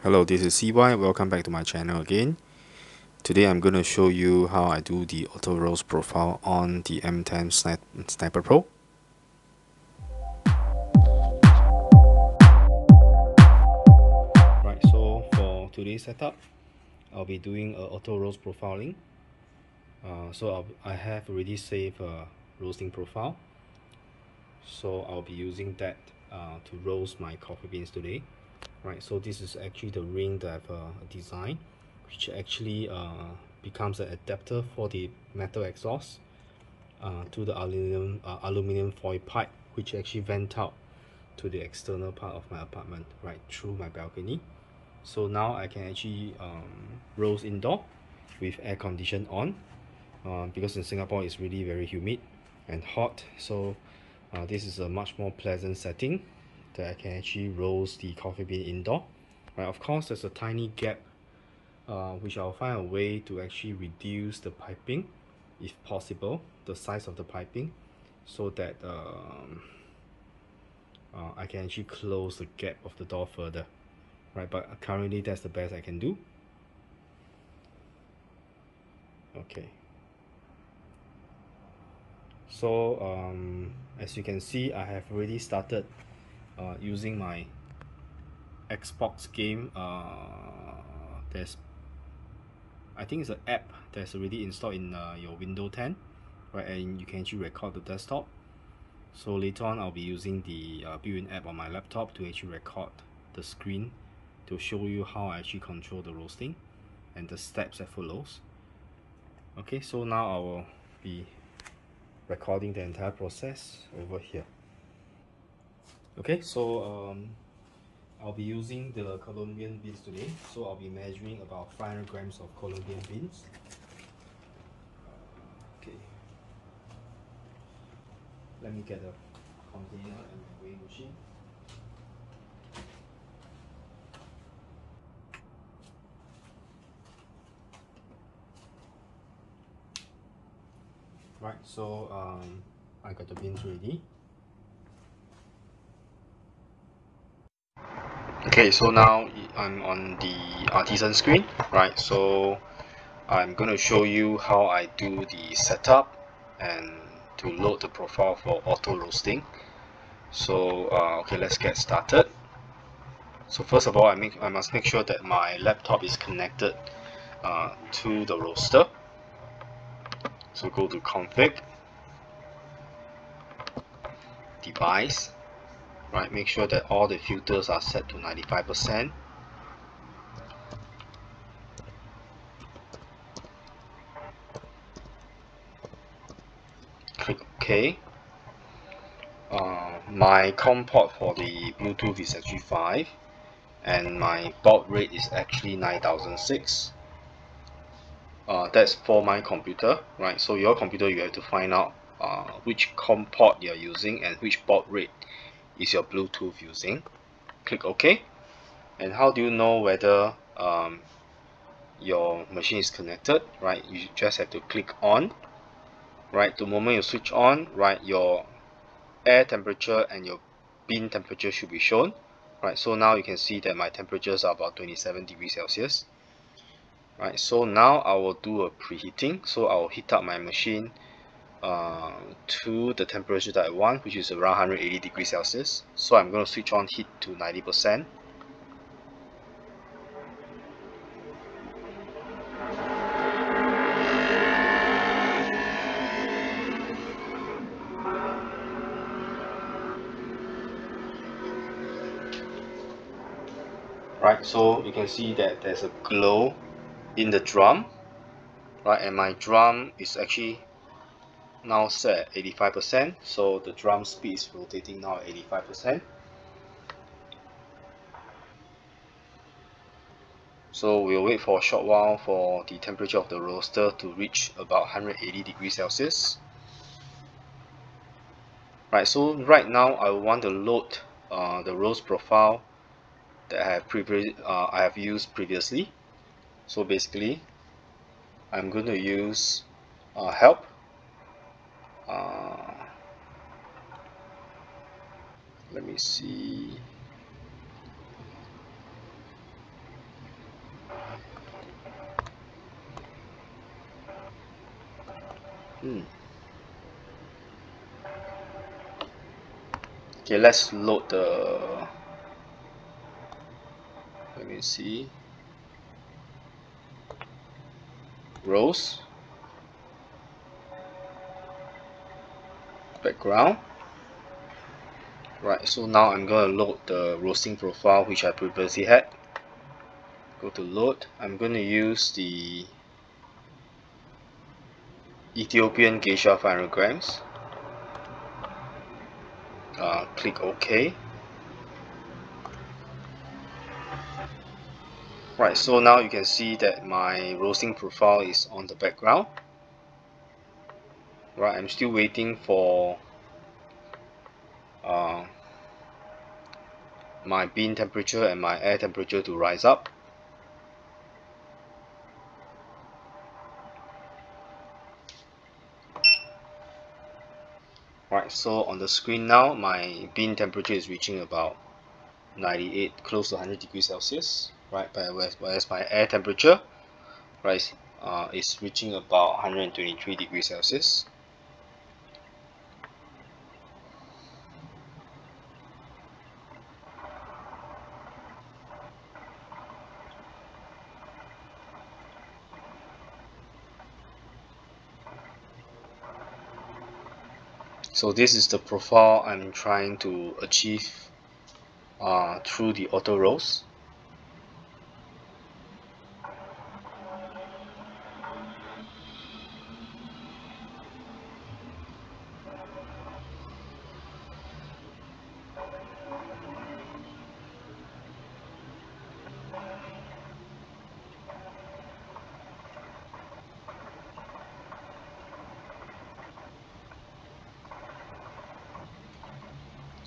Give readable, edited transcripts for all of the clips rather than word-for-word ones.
Hello, this is CY. Welcome back to my channel again. Today I'm going to show you how I do the auto roast profile on the M10 Sniper Pro. Right, so for today's setup, I'll be doing a auto roast profiling. I have already saved a roasting profile. So I'll be using that to roast my coffee beans today. Right, so this is actually the ring that I've designed, which actually becomes an adapter for the metal exhaust to the aluminum foil pipe, which actually vent out to the external part of my apartment, right through my balcony. So now I can actually roast indoor with air condition on, because in Singapore it's really very humid and hot. So this is a much more pleasant setting that I can actually roast the coffee bean indoor. Right, of course there's a tiny gap, which I'll find a way to actually reduce the piping, if possible, the size of the piping, so that I can actually close the gap of the door further. Right, but currently that's the best I can do. Okay. So as you can see, I have already started using my Xbox game. I think it's an app that's already installed in your Windows 10, right? And you can actually record the desktop. So later on, I'll be using the built-in app on my laptop to actually record the screen to show you how I actually control the roasting and the steps that follows. Okay, so now I will be recording the entire process over here. Okay, so I'll be using the Colombian beans today. So I'll be measuring about 500 grams of Colombian beans. Okay, let me get a container and a weighing machine. Right, so I got the beans ready. Okay, so now I'm on the artisan screen, right? So I'm going to show you how I do the setup and to load the profile for auto roasting. So okay, let's get started. So first of all, I must make sure that my laptop is connected to the roaster. So go to config, device, right? Make sure that all the filters are set to 95%. Click OK. My COM port for the Bluetooth is actually 5, and my baud rate is actually 9006. That's for my computer, right? So your computer, you have to find out which COM port you're using and which baud rate is your Bluetooth using. Click OK. And how do you know whether your machine is connected? Right, you just have to click on. Right, the moment you switch on, right, your air temperature and your bean temperature should be shown. Right, so now you can see that my temperatures are about 27 degrees Celsius. Right, so now I will do a preheating. So I will heat up my machine to the temperature that I want, which is around 180 degrees Celsius. So I'm going to switch on heat to 90%. Right, so you can see that there's a glow in the drum, right, and my drum is actually now set at 85%, so the drum speed is rotating now at 85%. So we'll wait for a short while for the temperature of the roaster to reach about 180 degrees Celsius. Right, so right now I want to load the roast profile that I have used previously. So basically, I'm going to use help. Uh, Let me see. Okay, let's load the, let me see, rows, background. Right, so now I'm going to load the roasting profile which I previously had. Go to load. I'm going to use the Ethiopian geisha 500 grams. Click OK. Right, so now you can see that my roasting profile is on the background. Right, I'm still waiting for my bean temperature and my air temperature to rise up. Right, so on the screen now, my bean temperature is reaching about 98, close to 100 degrees Celsius. Right, but whereas my air temperature, right, is reaching about 123 degrees Celsius. So this is the profile I'm trying to achieve through the auto roast.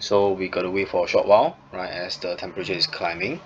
So we gotta wait for a short while, right, as the temperature is climbing.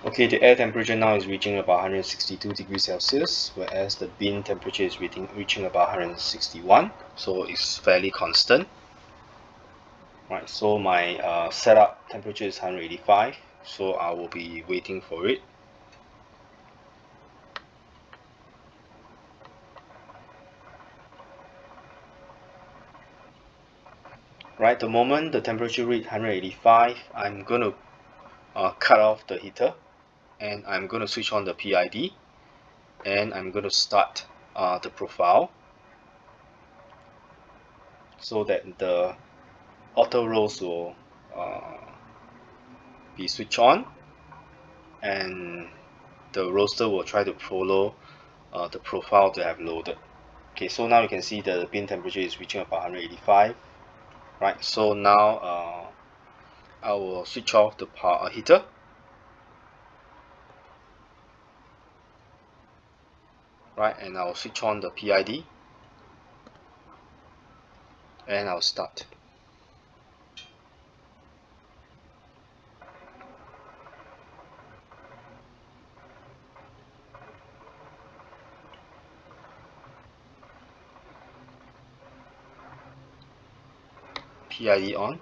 Okay, the air temperature now is reaching about 162 degrees Celsius, whereas the bean temperature is reaching about 161, so it's fairly constant. Right, so my setup temperature is 185, so I will be waiting for it. Right, the moment the temperature reach 185, I'm going to cut off the heater, and I'm going to switch on the PID, and I'm going to start the profile so that the auto roast will be switched on, and the roaster will try to follow the profile that I have loaded. Okay, so now you can see the bean temperature is reaching about 185. Right, so now I will switch off the heater. Right, and I'll switch on the PID, and I'll start. PID on.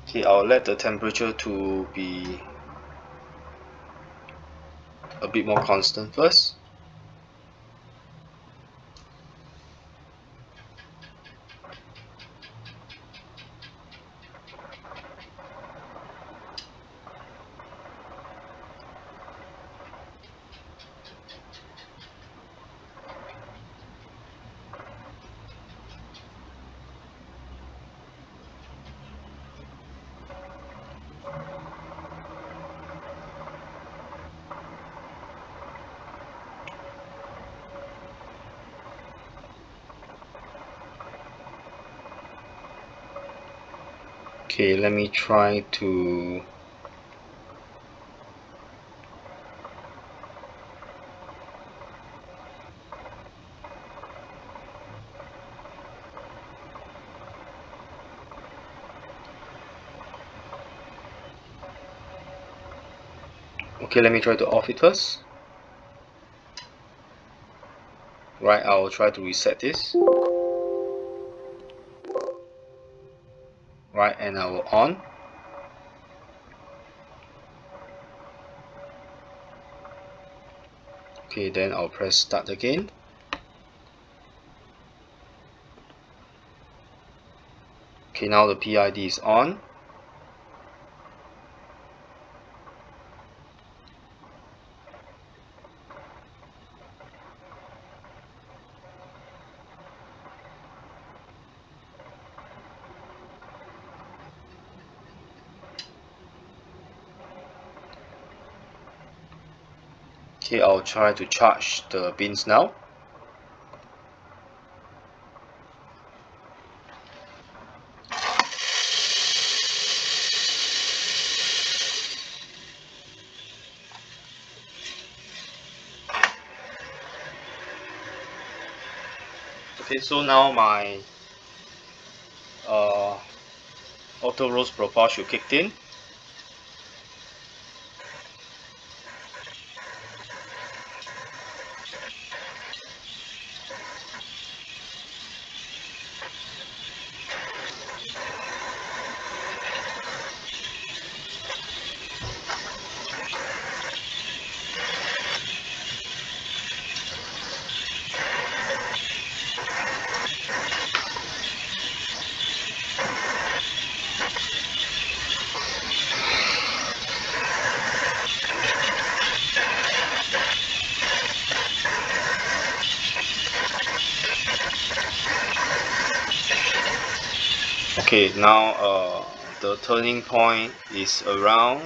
Okay, I'll let the temperature to be a bit more constant first. Okay, let me try to off it first. Right, I'll try to reset this. Right, and I will on. Okay, then I'll press start again. Okay, now the PID is on. Okay, I'll try to charge the bins now. Okay, so now my auto roast profile should kick in. Okay, now the turning point is around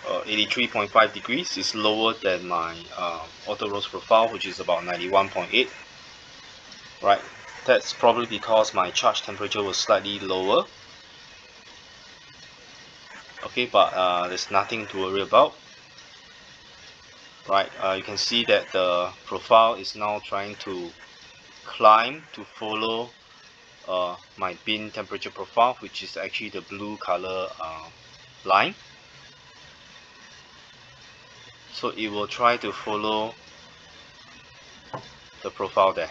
83.5 degrees. It's lower than my auto roast profile, which is about 91.8. Right, that's probably because my charge temperature was slightly lower. Okay, but there's nothing to worry about. Right, you can see that the profile is now trying to climb to follow my bin temperature profile, which is actually the blue color line. So it will try to follow the profile there.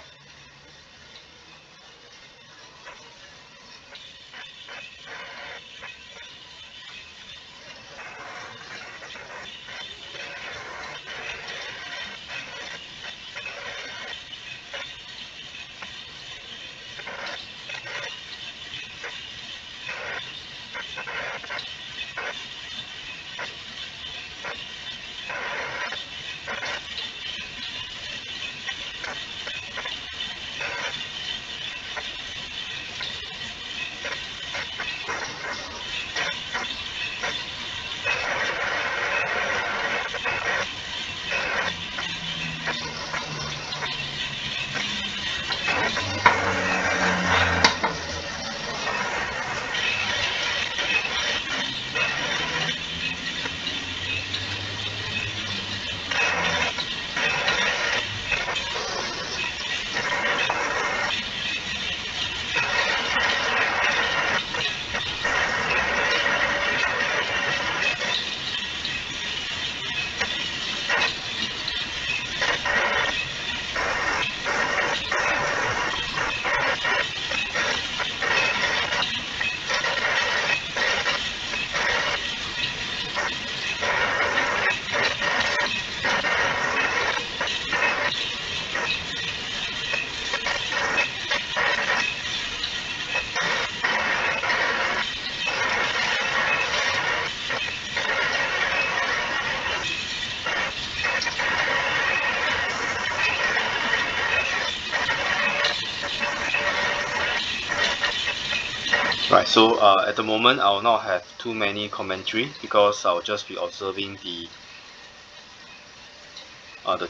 Right, so at the moment I will not have too many commentary because I'll just be observing the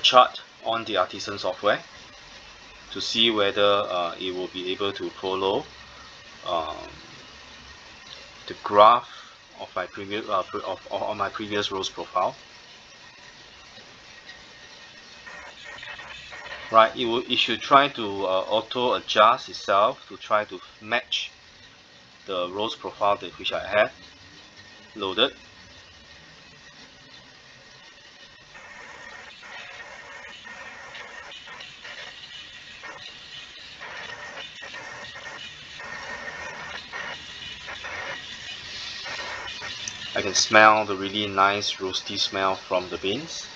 chart on the Artisan software to see whether it will be able to follow the graph of my previous of my previous roast profile. Right, it should try to auto adjust itself to try to match the roast profile that which I have loaded. I can smell the really nice roasty smell from the beans.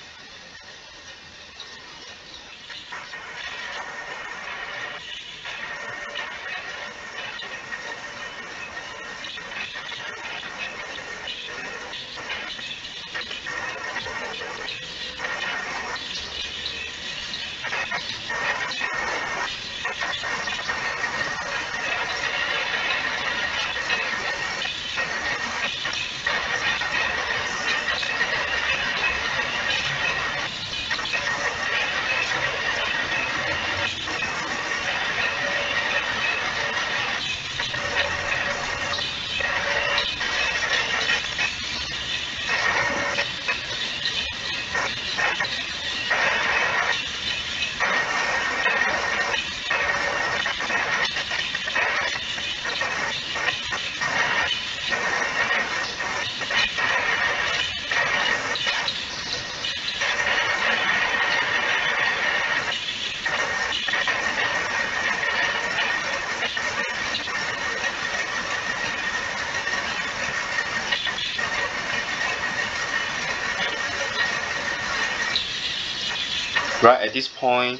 Right at this point,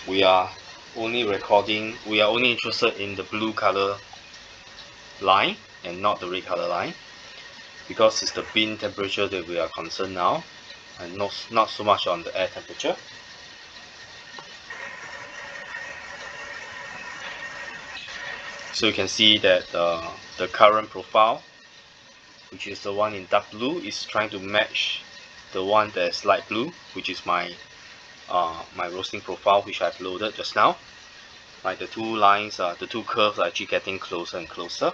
we are only interested in the blue color line and not the red color line, because it's the bean temperature that we are concerned now, and not so much on the air temperature. So you can see that the current profile, which is the one in dark blue, is trying to match the one that's light blue, which is my my roasting profile, which I've loaded just now. Right, the two lines, the two curves are actually getting closer and closer.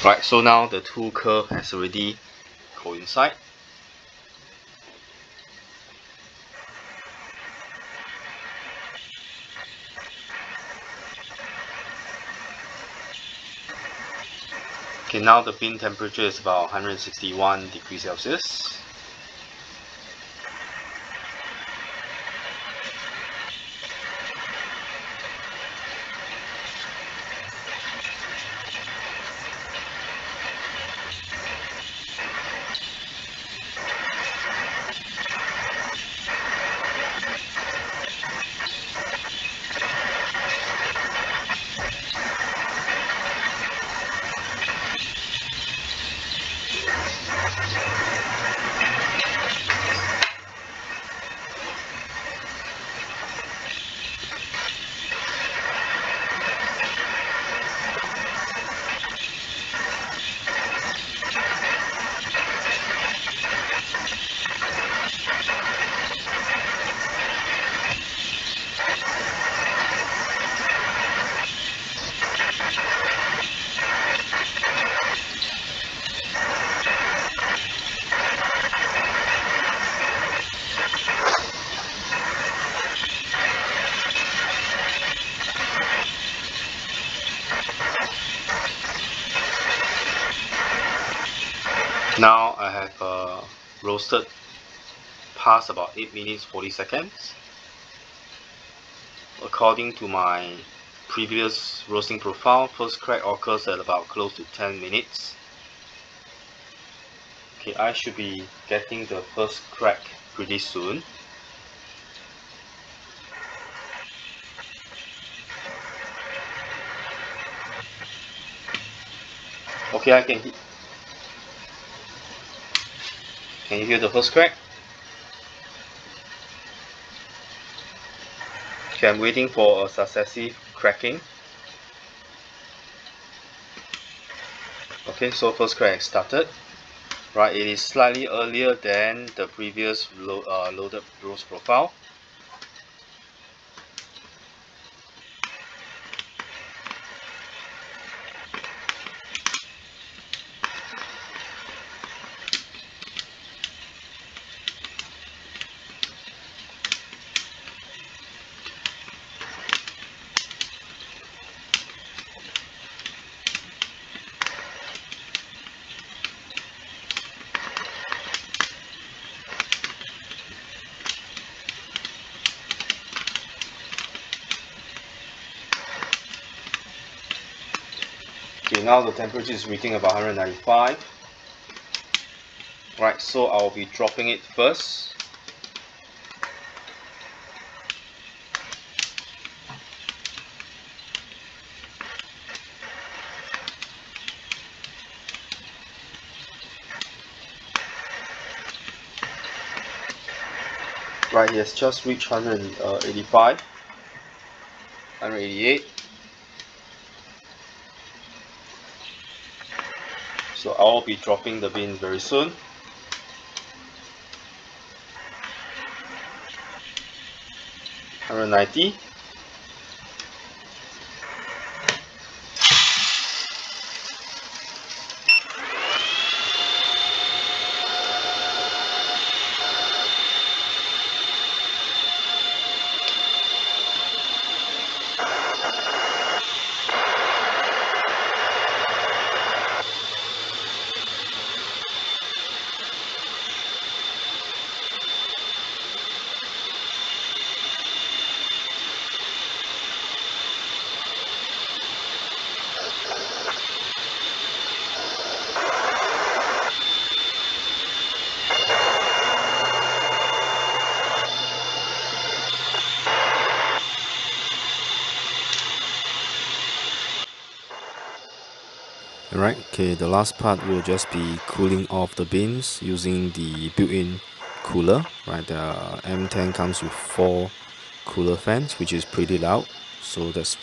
Right, so now the two curve has already coincide. Okay, now the bean temperature is about 161 degrees Celsius. Now I have roasted past about 8 minutes 40 seconds. According to my previous roasting profile, first crack occurs at about close to 10 minutes. Okay, I should be getting the first crack pretty soon. Okay, can you hear the first crack? Okay, I'm waiting for a successive cracking. Okay, so first crack started. Right, it is slightly earlier than the previous loaded roast profile. Okay, now the temperature is reaching about 195. Right, so I'll be dropping it first. Right, it has just reached 185, 188. So I'll be dropping the bean very soon. $190. Alright, okay, the last part will just be cooling off the beans using the built-in cooler. Right, the M10 comes with 4 cooler fans, which is pretty loud, so that's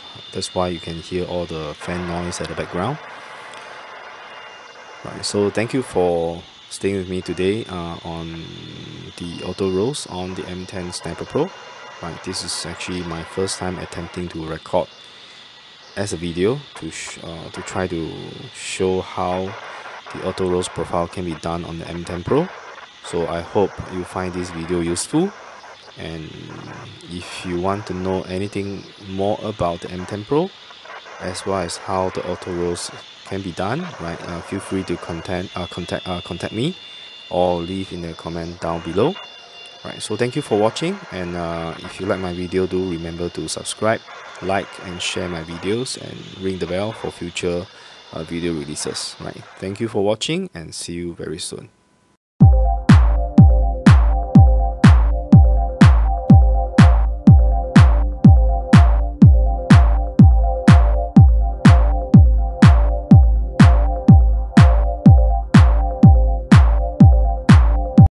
why you can hear all the fan noise at the background. Right, so thank you for staying with me today on the auto roast on the M10 Sniper Pro. Right, this is actually my first time attempting to record as a video to try to show how the auto roast profile can be done on the M10 Pro. So I hope you find this video useful, and if you want to know anything more about the M10 Pro as well as how the auto roast can be done, right, feel free to contact me or leave in the comment down below. Right, so thank you for watching, and if you like my video, do remember to subscribe, like and share my videos, and ring the bell for future video releases. Right, thank you for watching, and see you very soon.